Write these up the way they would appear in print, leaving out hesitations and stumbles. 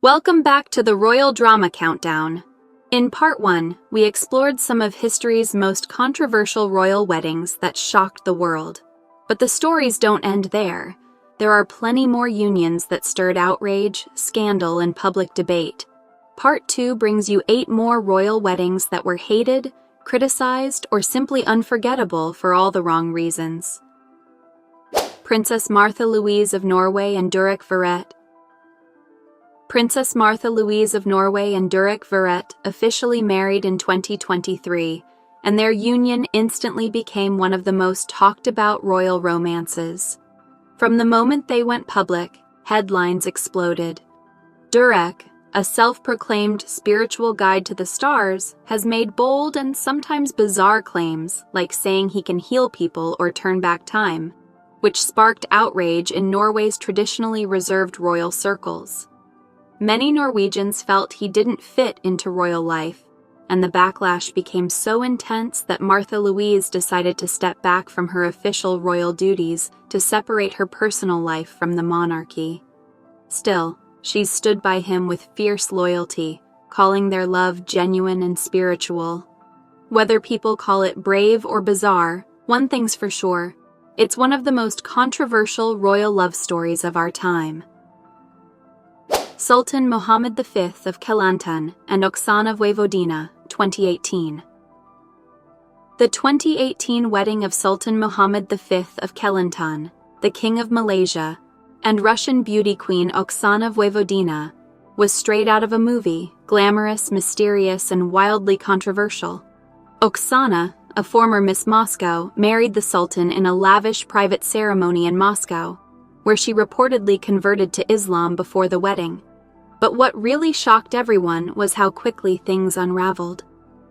Welcome back to the Royal Drama Countdown. In Part 1, we explored some of history's most controversial royal weddings that shocked the world. But the stories don't end there. There are plenty more unions that stirred outrage, scandal, and public debate. Part 2 brings you 8 more royal weddings that were hated, criticized, or simply unforgettable for all the wrong reasons. Princess Martha Louise of Norway and Durek Princess Martha Louise of Norway and Durek officially married in 2023, and their union instantly became one of the most talked about royal romances. From the moment they went public, headlines exploded. Durek, a self-proclaimed spiritual guide to the stars, has made bold and sometimes bizarre claims, like saying he can heal people or turn back time, which sparked outrage in Norway's traditionally reserved royal circles. Many Norwegians felt he didn't fit into royal life, and the backlash became so intense that Martha Louise decided to step back from her official royal duties to separate her personal life from the monarchy. Still, she stood by him with fierce loyalty, calling their love genuine and spiritual. Whether people call it brave or bizarre, one thing's for sure, it's one of the most controversial royal love stories of our time. Sultan Mohammed V of Kelantan and Oksana Vojvodina, 2018. The 2018 wedding of Sultan Mohammed V of Kelantan, the King of Malaysia, and Russian beauty queen Oksana Vojvodina was straight out of a movie, glamorous, mysterious, and wildly controversial. Oksana, a former Miss Moscow, married the Sultan in a lavish private ceremony in Moscow, where she reportedly converted to Islam before the wedding. But what really shocked everyone was how quickly things unraveled.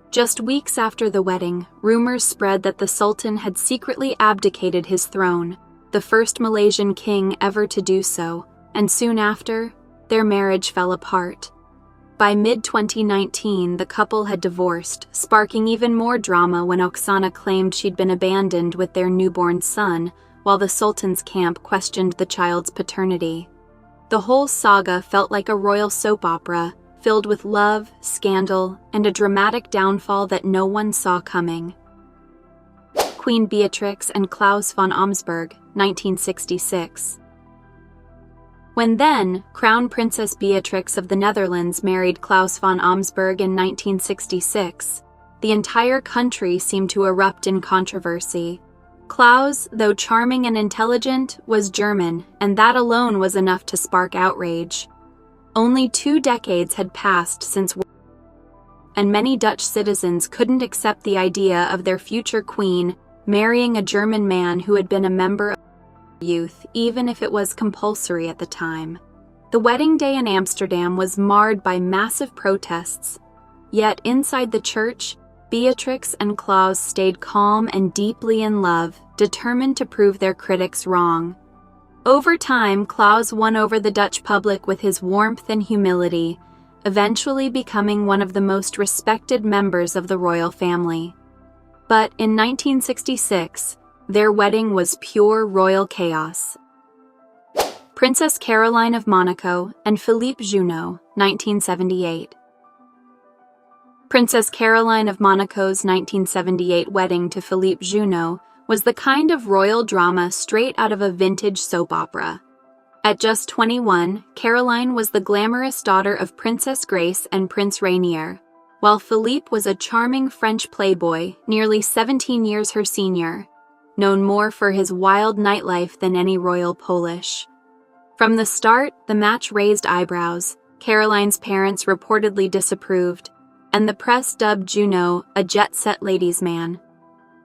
Just weeks after the wedding, rumors spread that the Sultan had secretly abdicated his throne, the first Malaysian king ever to do so, and soon after, their marriage fell apart. By mid-2019, the couple had divorced, sparking even more drama when Oksana claimed she'd been abandoned with their newborn son, while the Sultan's camp questioned the child's paternity. The whole saga felt like a royal soap opera, filled with love, scandal, and a dramatic downfall that no one saw coming. Queen Beatrix and Claus von Omsburg, 1966. When then Crown Princess Beatrix of the Netherlands married Claus von Omsburg in 1966, the entire country seemed to erupt in controversy. Claus, though charming and intelligent, was German, and that alone was enough to spark outrage. Only 2 decades had passed since and many Dutch citizens couldn't accept the idea of their future queen marrying a German man who had been a member of youth, even if it was compulsory at the time. The wedding day in Amsterdam was marred by massive protests, yet inside the church, Beatrix and Claus stayed calm and deeply in love, determined to prove their critics wrong. Over time, Claus won over the Dutch public with his warmth and humility, eventually becoming one of the most respected members of the royal family. But in 1966, their wedding was pure royal chaos. Princess Caroline of Monaco and Philippe Junot, 1978. Princess Caroline of Monaco's 1978 wedding to Philippe Junot was the kind of royal drama straight out of a vintage soap opera. At just 21, Caroline was the glamorous daughter of Princess Grace and Prince Rainier, while Philippe was a charming French playboy, nearly 17 years her senior, known more for his wild nightlife than any royal Polish. From the start, the match raised eyebrows. Caroline's parents reportedly disapproved, and the press dubbed Junot a jet-set ladies' man.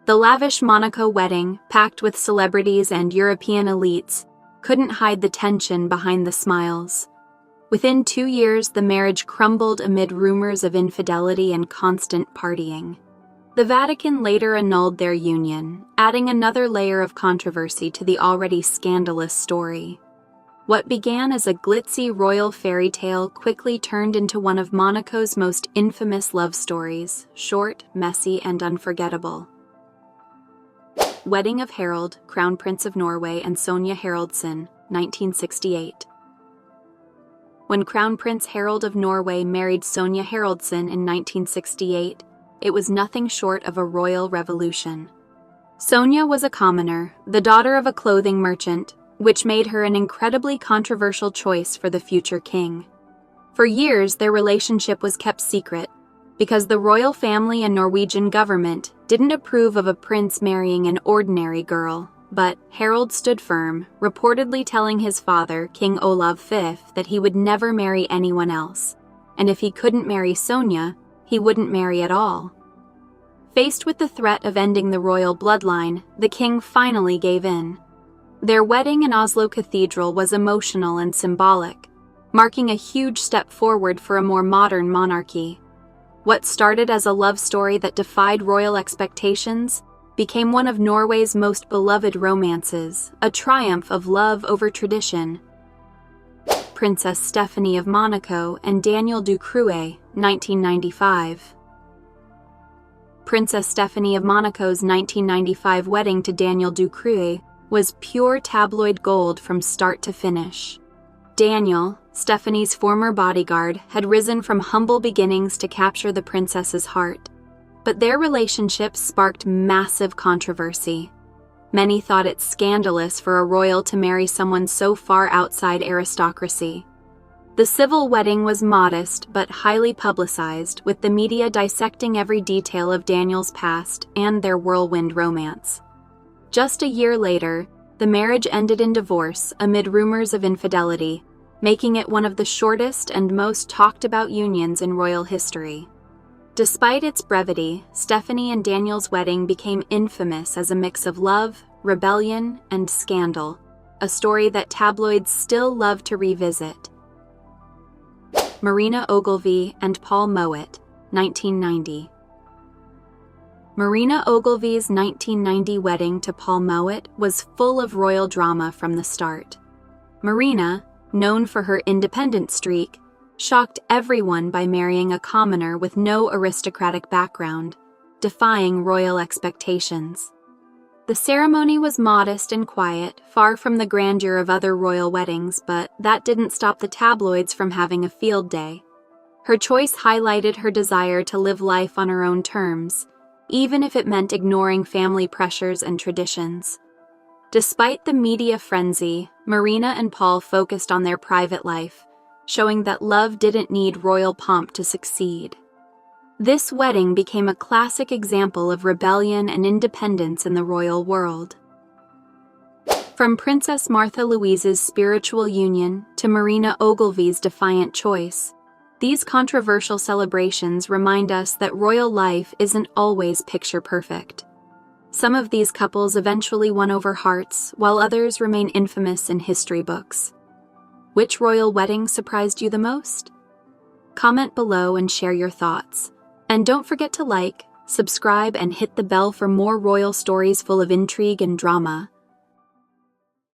The lavish Monaco wedding, packed with celebrities and European elites, couldn't hide the tension behind the smiles. Within 2 years, the marriage crumbled amid rumors of infidelity and constant partying. The Vatican later annulled their union, adding another layer of controversy to the already scandalous story. What began as a glitzy royal fairy tale quickly turned into one of Monaco's most infamous love stories, short, messy, and unforgettable. Wedding of Harald, Crown Prince of Norway, and Sonja Haraldsson, 1968. When Crown Prince Harald of Norway married Sonja Haraldsson in 1968, it was nothing short of a royal revolution. Sonja was a commoner, the daughter of a clothing merchant, which made her an incredibly controversial choice for the future king. For years, their relationship was kept secret, because the royal family and Norwegian government didn't approve of a prince marrying an ordinary girl, but Harald stood firm, reportedly telling his father, King Olav V, that he would never marry anyone else, and if he couldn't marry Sonja, he wouldn't marry at all. Faced with the threat of ending the royal bloodline, the king finally gave in. Their wedding in Oslo Cathedral was emotional and symbolic, marking a huge step forward for a more modern monarchy. What started as a love story that defied royal expectations became one of Norway's most beloved romances, a triumph of love over tradition. Princess Stephanie of Monaco and Daniel du Cruet, 1995. Princess Stephanie of Monaco's 1995 wedding to Daniel du Cruet was pure tabloid gold from start to finish. Daniel, Stephanie's former bodyguard, had risen from humble beginnings to capture the princess's heart. But their relationship sparked massive controversy. Many thought it scandalous for a royal to marry someone so far outside aristocracy. The civil wedding was modest but highly publicized, with the media dissecting every detail of Daniel's past and their whirlwind romance. Just a year later, the marriage ended in divorce amid rumors of infidelity, making it one of the shortest and most talked-about unions in royal history. Despite its brevity, Stephanie and Daniel's wedding became infamous as a mix of love, rebellion, and scandal, a story that tabloids still love to revisit. Marina Ogilvy and Paul Mowat, 1990. Marina Ogilvy's 1990 wedding to Paul Mowat was full of royal drama from the start. Marina, known for her independent streak, shocked everyone by marrying a commoner with no aristocratic background, defying royal expectations. The ceremony was modest and quiet, far from the grandeur of other royal weddings, but that didn't stop the tabloids from having a field day. Her choice highlighted her desire to live life on her own terms, even if it meant ignoring family pressures and traditions. Despite the media frenzy, Marina and Paul focused on their private life, showing that love didn't need royal pomp to succeed. This wedding became a classic example of rebellion and independence in the royal world. From Princess Martha Louise's spiritual union to Marina Ogilvy's defiant choice, these controversial celebrations remind us that royal life isn't always picture perfect. Some of these couples eventually won over hearts, while others remain infamous in history books. Which royal wedding surprised you the most? Comment below and share your thoughts. And don't forget to like, subscribe, and hit the bell for more royal stories full of intrigue and drama.